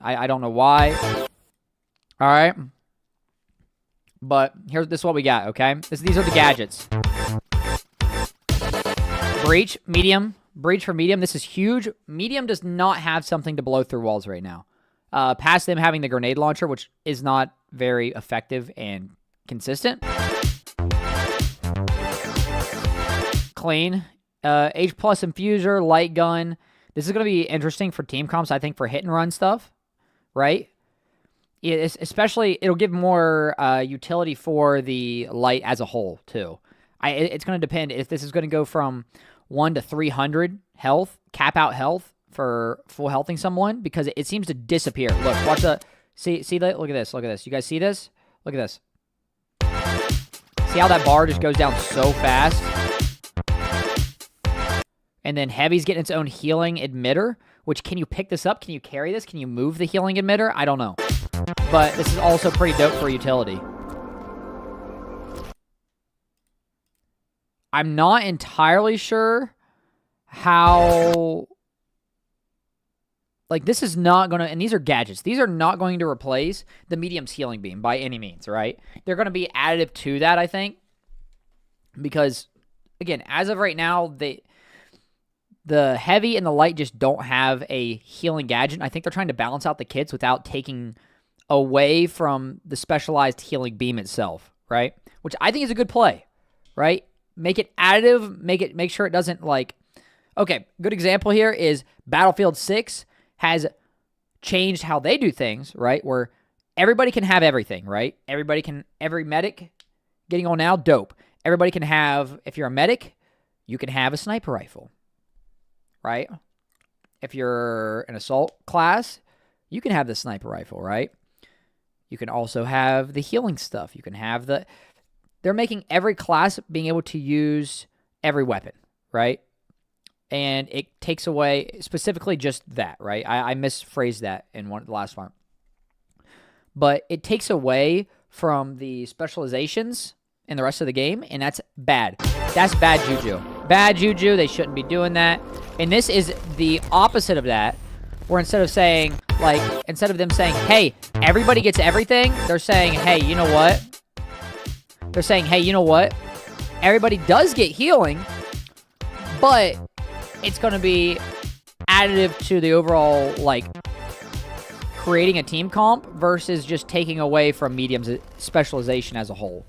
I don't know why. All right. But this is what we got, okay? These are the gadgets. Breach, medium. Breach for medium. This is huge. Medium does not have something to blow through walls right now. Past them having the grenade launcher, which is not very effective and consistent. Clean. H+ infuser, light gun. This is going to be interesting for team comps, I think, for hit and run stuff, right? Especially, it'll give more utility for the light as a whole, too. It's going to depend if this is going to go from 1 to 300 health, cap out health for full healthing someone, because it seems to disappear. Look, watch the... See that? Look at this. Look at this. You guys see this? Look at this. See how that bar just goes down so fast? And then Heavy's getting its own healing emitter, which, can you pick this up? Can you carry this? Can you move the healing emitter? I don't know. But this is also pretty dope for utility. I'm not entirely sure how... Like, this is not going to... And these are gadgets. These are not going to replace the medium's healing beam by any means, right? They're going to be additive to that, I think. Because, again, as of right now, the heavy and the light just don't have a healing gadget. I think they're trying to balance out the kits without taking away from the specialized healing beam itself, right? Which I think is a good play, right? Make it additive, make sure it doesn't, like... Okay, good example here is Battlefield 6 has changed how they do things, right? Where everybody can have everything, right? Every medic getting on now, dope. Everybody can have, if you're a medic, you can have a sniper rifle, right? If you're an assault class, you can have the sniper rifle, right? You can also have the healing stuff. You can have the... They're making every class being able to use every weapon, right? And it takes away specifically just that, right? I misphrased that in the last one. But it takes away from the specializations in the rest of the game, and that's bad. That's bad juju. Bad juju. They shouldn't be doing that. And this is the opposite of that, where instead of them saying, hey, everybody gets everything, they're saying, hey, you know what? They're saying, hey, you know what? Everybody does get healing, but it's going to be additive to the overall, like, creating a team comp versus just taking away from medium's specialization as a whole.